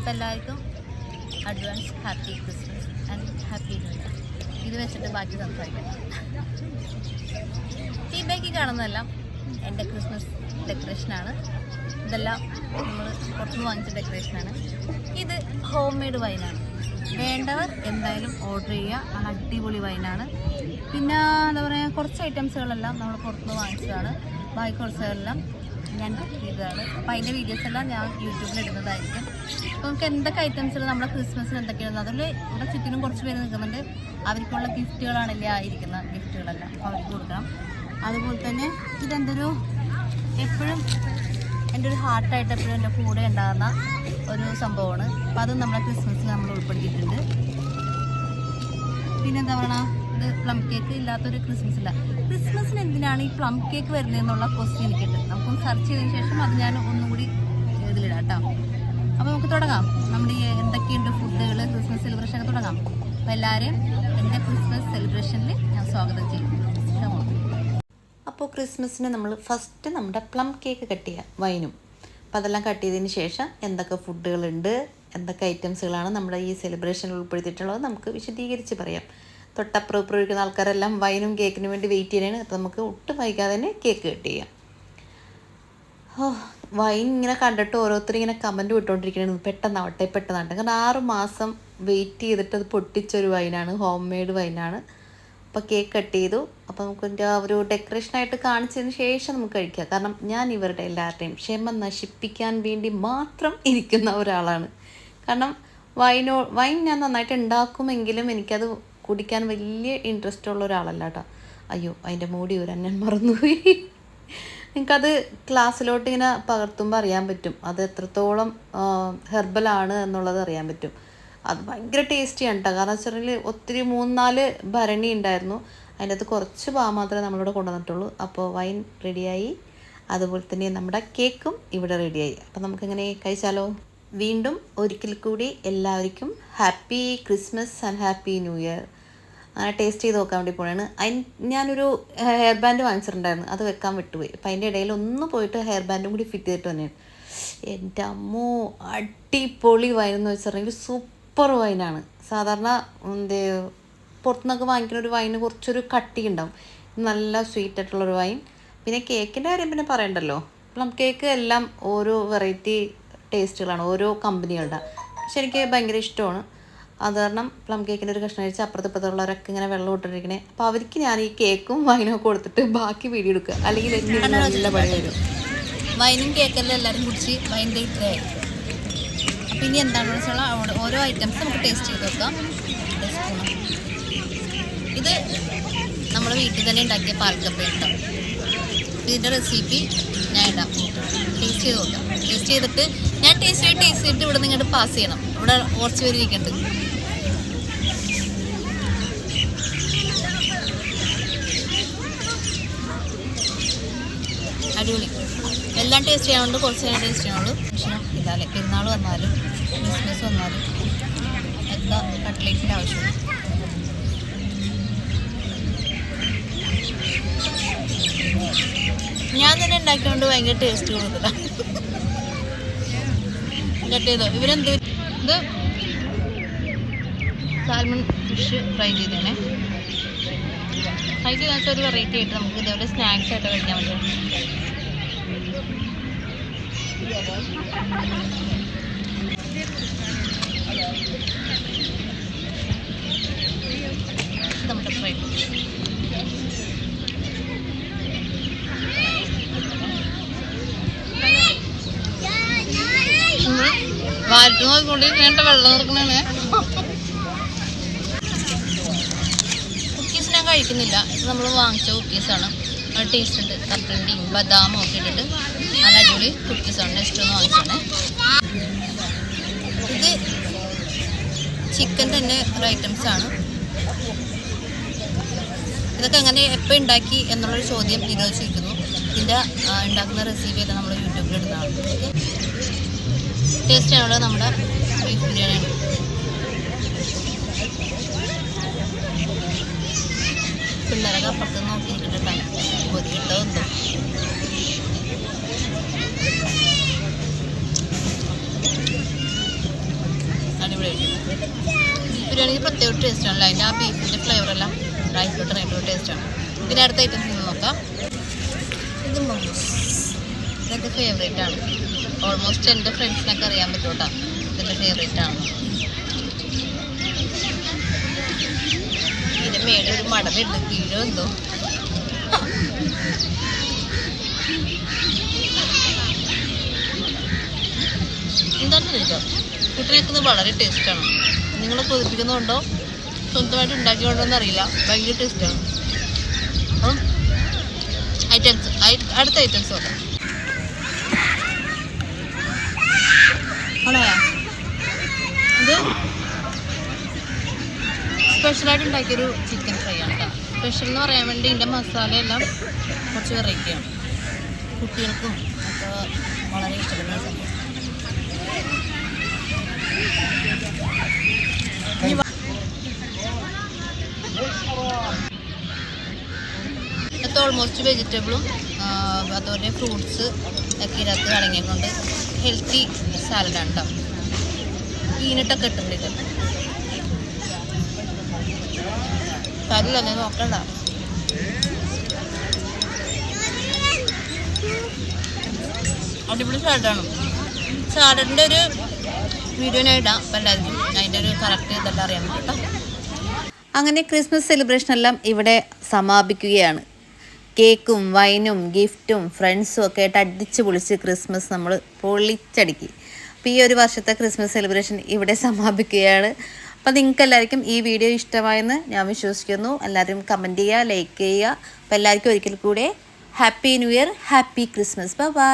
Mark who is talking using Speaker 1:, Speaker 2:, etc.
Speaker 1: അപ്പോൾ എല്ലാവർക്കും advance happy Christmas and happy new year. ഇത് വെച്ചിട്ട് ബാക്കി സംസാരിക്കാം. ഈ ബാക്കി കാണുന്നതെല്ലാം എൻ്റെ ക്രിസ്മസ് ഡെക്കറേഷനാണ്. ഇതെല്ലാം നമ്മൾ പുറത്തുനിന്ന് വാങ്ങിച്ച ഡെക്കറേഷനാണ്. ഇത് ഹോം മെയ്ഡ് വൈനാണ്. വേണ്ടവർ എന്തായാലും ഓർഡർ ചെയ്യുക. അടിപൊളി വൈനാണ്. പിന്നെ എന്താ പറയുക, കുറച്ച് ഐറ്റംസുകളെല്ലാം നമ്മൾ പുറത്തുനിന്ന് വാങ്ങിച്ചതാണ്. ബാക്കി കുറച്ചതെല്ലാം ഞാൻ ചെയ്തതാണ്. അപ്പോൾ അതിൻ്റെ വീഡിയോസ് എല്ലാം ഞാൻ യൂട്യൂബിൽ ഇടുന്നതായിരിക്കും. അപ്പോൾ നമുക്ക് എന്തൊക്കെ ഐറ്റംസുകൾ നമ്മുടെ ക്രിസ്മസിന് എന്തൊക്കെയാണ്, അതിൽ ഇവിടെ ചുറ്റിനും കുറച്ച് പേര് നിൽക്കുന്നുണ്ട്. അവർക്കുള്ള ഗിഫ്റ്റുകളാണല്ലേ ആയിരിക്കുന്ന ഗിഫ്റ്റുകളെല്ലാം അവർക്ക് കൊടുക്കണം. അതുപോലെ തന്നെ ഇതെന്തൊരു എപ്പോഴും എൻ്റെ ഒരു ഹാർട്ടായിട്ട് എപ്പോഴും എൻ്റെ കൂടെ ഉണ്ടാകുന്ന ഒരു സംഭവമാണ്. അപ്പോൾ അത് നമ്മുടെ ക്രിസ്മസിൽ നമ്മൾ ഉൾപ്പെടുത്തിയിട്ടുണ്ട്. പിന്നെന്താ പറയുക, ഇത് പ്ലം കേക്ക് ഇല്ലാത്തൊരു ക്രിസ്മസ് ഇല്ല. ക്രിസ്മസിന് എന്തിനാണ് ഈ പ്ലം കേക്ക് വരുന്നതെന്നുള്ള ക്വസ്റ്റ്യൻ എനിക്കുണ്ട്. നമുക്കൊന്ന് സെർച്ച് ചെയ്തതിന് ശേഷം അത് ഞാൻ ഒന്നുകൂടി ഇതിലിടാം കേട്ടോ. അപ്പോൾ നമുക്ക് തുടങ്ങാം. നമ്മുടെ ഈ എന്തൊക്കെയുണ്ട് ഫുഡുകൾ, ക്രിസ്മസ് സെലിബ്രേഷൻ ഒക്കെ തുടങ്ങാം. അപ്പോൾ എല്ലാവരെയും എൻ്റെ ക്രിസ്മസ് സെലിബ്രേഷനിൽ ഞാൻ സ്വാഗതം ചെയ്യും.
Speaker 2: അപ്പോൾ ക്രിസ്മസിന് നമ്മൾ ഫസ്റ്റ് നമ്മുടെ പ്ലം കേക്ക് കട്ട് ചെയ്യുക, വൈനും. അപ്പോൾ അതെല്ലാം കട്ട് ചെയ്തതിന് ശേഷം എന്തൊക്കെ ഫുഡുകളുണ്ട്, എന്തൊക്കെ ഐറ്റംസുകളാണ് നമ്മുടെ ഈ സെലിബ്രേഷനിൽ ഉൾപ്പെടുത്തിയിട്ടുള്ളത് നമുക്ക് വിശദീകരിച്ച് പറയാം. തൊട്ടപ്പുറം ഇരിക്കുന്ന ആൾക്കാരെല്ലാം വൈനും കേക്കിന് വേണ്ടി വെയിറ്റ് ചെയ്യാനാണ്. അപ്പോൾ നമുക്ക് ഒട്ടും വൈകാതെ തന്നെ കേക്ക് കട്ട് ചെയ്യാം. വൈൻ ഇങ്ങനെ കണ്ടിട്ട് ഓരോരുത്തർ ഇങ്ങനെ കമൻറ്റ് വിട്ടുകൊണ്ടിരിക്കുന്നത് പെട്ടെന്നാവട്ടെ. കാരണം 6 മാസം വെയിറ്റ് ചെയ്തിട്ട് അത് പൊട്ടിച്ചൊരു വൈനാണ്, ഹോം മെയ്ഡ് വൈനാണ്. അപ്പോൾ കേക്ക് കട്ട് ചെയ്തു. അപ്പോൾ നമുക്ക് എൻ്റെ ഒരു ഡെക്കറേഷനായിട്ട് കാണിച്ചതിന് ശേഷം നമുക്ക് കഴിക്കാം. കാരണം ഞാൻ ഇവരുടെ എല്ലാവരുടെയും ക്ഷമ നശിപ്പിക്കാൻ വേണ്ടി മാത്രം ഇരിക്കുന്ന ഒരാളാണ്. കാരണം വൈൻ ഞാൻ നന്നായിട്ട് ഉണ്ടാക്കുമെങ്കിലും എനിക്കത് കുടിക്കാൻ വലിയ ഇൻട്രസ്റ്റ് ഉള്ള ഒരാളല്ല കേട്ടോ. അയ്യോ, അതിൻ്റെ മൂടി വരാൻ ഞാൻ മറന്നുപോയി. നിങ്ങൾക്കത് ക്ലാസ്സിലോട്ട് ഇങ്ങനെ പകർത്തുമ്പോൾ അറിയാൻ പറ്റും അത് എത്രത്തോളം ഹെർബലാണ് എന്നുള്ളത് അറിയാൻ പറ്റും. അത് ഭയങ്കര ടേസ്റ്റിയാണ് കേട്ടോ. കാരണം വെച്ചിട്ടുണ്ടെങ്കിൽ ഒത്തിരി 3-4 ഭരണി ഉണ്ടായിരുന്നു. അതിൻ്റെ അകത്ത് കുറച്ച് പാ മാത്രമേ നമ്മളിവിടെ കൊണ്ടുവന്നിട്ടുള്ളൂ. അപ്പോൾ വൈൻ റെഡിയായി, അതുപോലെ തന്നെ നമ്മുടെ കേക്കും ഇവിടെ റെഡിയായി. അപ്പോൾ നമുക്കിങ്ങനെ കഴിച്ചാലോ. വീണ്ടും ഒരിക്കൽ കൂടി എല്ലാവർക്കും happy Christmas and happy new year. അങ്ങനെ ടേസ്റ്റ് ചെയ്ത് നോക്കാൻ വേണ്ടി പോകണാണ്. ഞാനൊരു ഹെയർ ബാൻഡ് വാങ്ങിച്ചിട്ടുണ്ടായിരുന്നു, അത് വെക്കാൻ വിട്ടുപോയി. അപ്പം അതിൻ്റെ ഇടയിൽ ഒന്ന് പോയിട്ട് ഹെയർ ബാൻഡും കൂടി ഫിറ്റ് ചെയ്തിട്ട് തന്നെയാണ്. എൻ്റെ അമ്മോ, അടിപൊളി വൈൻ എന്ന് വെച്ചിട്ടുണ്ടെങ്കിൽ സൂപ്പർ വൈനാണ്. സാധാരണ പുറത്തുനിന്നൊക്കെ വാങ്ങിക്കുന്ന ഒരു വൈന് കുറച്ചൊരു കട്ടി ഉണ്ടാവും. നല്ല സ്വീറ്റ് ആയിട്ടുള്ളൊരു വൈൻ. പിന്നെ കേക്കിൻ്റെ കാര്യം പിന്നെ പറയണ്ടല്ലോ. പ്ലം കേക്ക് എല്ലാം ഓരോ വെറൈറ്റി ടേസ്റ്റുകളാണ് ഓരോ കമ്പനികളുടെ. പക്ഷെ എനിക്ക് ഭയങ്കര ഇഷ്ടമാണ്. അത് കാരണം പ്ലം കേക്കിൻ്റെ ഒരു കഷ്ണം കഴിച്ച് അപ്പുറത്തുള്ളവരൊക്കെ ഇങ്ങനെ വെള്ളം ഇട്ടിരിക്കണേ. അപ്പോൾ അവർക്ക് ഞാൻ ഈ കേക്കും വൈനും ഒക്കെ കൊടുത്തിട്ട് ബാക്കി വീഡിയോ എടുക്കുക, അല്ലെങ്കിൽ നല്ല പണി വരും.
Speaker 1: വൈനും കേക്കെല്ലാം എല്ലാവരും കുടിച്ച് വൈൻ്റെ ഇത്രയായി. അപ്പോൾ ഇനി എന്താണെന്ന് വെച്ചാൽ ഓരോ ഐറ്റംസ് നമുക്ക് ടേസ്റ്റ് ചെയ്ത് നോക്കാം. ഇത് നമ്മുടെ വീട്ടിൽ തന്നെ ഉണ്ടാക്കിയ പാൽക്കപ്പ ഉണ്ടാവും. ഇതിൻ്റെ റെസിപ്പി ഞാൻ ഇടാം, ടേസ്റ്റ് ചെയ്ത് നോക്കാം. ടേസ്റ്റ് ചെയ്തിട്ട് ഞാൻ ടേസ്റ്റ് ചെയ്തിട്ട് ഇവിടെ നിങ്ങോട്ട് പാസ് ചെയ്യണം. ഇവിടെ കുറച്ച് പേര് ഇരിക്കുന്നുണ്ട്. അടിപൊളി. എല്ലാം ടേസ്റ്റ് ചെയ്യാനുണ്ട്, കുറച്ച് നേരം ടേസ്റ്റ് ചെയ്യാനുള്ളൂ. പക്ഷേ ഇല്ലാല്ലേ, പെരുന്നാൾ വന്നാലും ക്രിസ്മസ് വന്നാലും എന്താ കട്ട്ലേറ്റിൻ്റെ ആവശ്യമുണ്ട്. ഞാൻ തന്നെ ഉണ്ടാക്കിയോണ്ട് ഭയങ്കര ടേസ്റ്റ് കൂടുതലാണ്. കട്ട് ചെയ്തോ. ഇവരെന്ത് ഇത് സാൽമൺ ഫിഷ് ഫ്രൈ ചെയ്തേനെ. ഫ്രൈ ചെയ്തെന്ന് വെച്ചാൽ ഒരു വെറൈറ്റി ആയിട്ട് നമുക്ക് ഇതേപോലെ സ്നാക്സ് ആയിട്ട് കഴിക്കാൻ പറ്റും. നമ്മുടെ ഫ്രൈ വാറ്റ് നോക്കിക്കൊണ്ടിരിക്കേണ്ട വെള്ളം നിറക്കണേ. കുക്കീസ് ഞാൻ കഴിക്കുന്നില്ല. ഇത് നമ്മൾ വാങ്ങിച്ച കുക്കീസാണ്. നല്ല ടേസ്റ്റ് ഉണ്ട്. കപ്പലണ്ടിയും ബദാമും ഒക്കെ ഇട്ടിട്ട് നല്ല അടിപൊളി കുക്കീസാണ്. നെക്സ്റ്റ് ഒന്ന് വാങ്ങിച്ചാണ്. ഇത് ചിക്കൻ തന്നെ ഒരു ഐറ്റംസാണ്. ഇതൊക്കെ എങ്ങനെ എപ്പോൾ ഉണ്ടാക്കി എന്നുള്ളൊരു ചോദ്യം നിരോധിച്ചിരിക്കുന്നു. ഇതിൻ്റെ ഉണ്ടാക്കുന്ന റെസിപ്പി എല്ലാം നമ്മൾ യൂട്യൂബിൽ ഇടുന്നതാണ്. ടേസ്റ്റ് ആണുള്ളത് നമ്മുടെ ബീഫ് ബിരിയാണിയാണ്. പിള്ളേരൊക്കെ അപ്പുറത്ത് നോക്കിയിരിക്കുന്നുണ്ടാവും, കൊതി കിട്ടുമെന്തോ. അടിപൊളിയായിട്ട്. ബീഫ് ബിരിയാണിക്ക് പ്രത്യേക ടേസ്റ്റാണല്ലോ, അതിൻ്റെ ആ ബീഫിൻ്റെ ഫ്ലേവറെല്ലാം റൈസിലോട്ട് ഇറങ്ങിയിട്ടുള്ള ടേസ്റ്റാണ്. പിന്നെ അടുത്ത ഐറ്റംസ് നിന്ന് നോക്കാം. ഇത് മോമോസ്, ഇതെൻ്റെ ഫേവറേറ്റ് ആണ്. ഓൾമോസ്റ്റ് എൻ്റെ ഫ്രണ്ട്സിനൊക്കെ അറിയാൻ പറ്റും കേട്ടോ, ഇതെൻ്റെ ഫേവറേറ്റ് ആണ്. ഇതിൻ്റെ മേളിൽ ഒരു മടമുണ്ട്, കീഴോ എന്തോ. എന്താണെന്ന് ചോദിക്കാം, കുട്ടികൾക്കുന്നത് വളരെ ടേസ്റ്റാണ്. നിങ്ങൾ കൊതിപ്പിക്കുന്നുണ്ടോ സ്വന്തമായിട്ട് ഉണ്ടാക്കിയോണ്ടോ എന്നറിയില്ല, ഭയങ്കര ടേസ്റ്റാണ്. അപ്പം അടുത്ത ഐറ്റംസ് നോക്കാം. ആണോ, ഇത് സ്പെഷ്യലായിട്ട് ഉണ്ടാക്കിയൊരു ചിക്കൻ ഫ്രൈ ആണ് കേട്ടോ. സ്പെഷ്യൽ എന്ന് പറയാൻ വേണ്ടി ഇതിൻ്റെ മസാലയെല്ലാം കുറച്ച് വെറൈറ്റിയാണ്, കുട്ടികൾക്കും ഒക്കെ വളരെ ഇഷ്ടപ്പെടുന്ന സംഭവം. ഓൾമോസ്റ്റ് വെജിറ്റബിളും അതുപോലെ ഫ്രൂട്ട്സ് ഒക്കെ ഇതിനകത്ത് അടങ്ങിക്കൊണ്ട് ഹെൽത്തി സാലഡാണ് കേട്ടോ. പീനട്ടൊക്കെ ഇട്ടുണ്ട് ഇത്. കറിയില്ല നോക്കണ്ട. അടിപൊളി സാലഡാണ്. സാലഡിൻ്റെ ഒരു വീഡിയോ ഞാൻ ഇടാം, അപ്പം എല്ലാവർക്കും അതിൻ്റെ ഒരു കറക്റ്റ് ഇതെല്ലാം അറിയാൻ പറ്റും കേട്ടോ.
Speaker 2: അങ്ങനെ ക്രിസ്മസ് സെലിബ്രേഷൻ എല്ലാം ഇവിടെ സമാപിക്കുകയാണ്. കേക്കും വൈനും ഗിഫ്റ്റും ഫ്രണ്ട്സും ഒക്കെ ആയിട്ട് അടിച്ച് പൊളിച്ച് ക്രിസ്മസ് നമ്മൾ പൊളിച്ചടുക്കി. അപ്പോൾ ഈ ഒരു വർഷത്തെ ക്രിസ്മസ് സെലിബ്രേഷൻ ഇവിടെ സമാപിക്കുകയാണ്. അപ്പോൾ നിങ്ങൾക്ക് എല്ലാവർക്കും ഈ വീഡിയോ ഇഷ്ടമായെന്ന് ഞാൻ വിശ്വസിക്കുന്നു. എല്ലാവരും കമൻറ്റ് ചെയ്യുക, ലൈക്ക് ചെയ്യുക. അപ്പോൾ എല്ലാവർക്കും ഒരിക്കൽ കൂടെ happy new year, happy Christmas. Bye bye.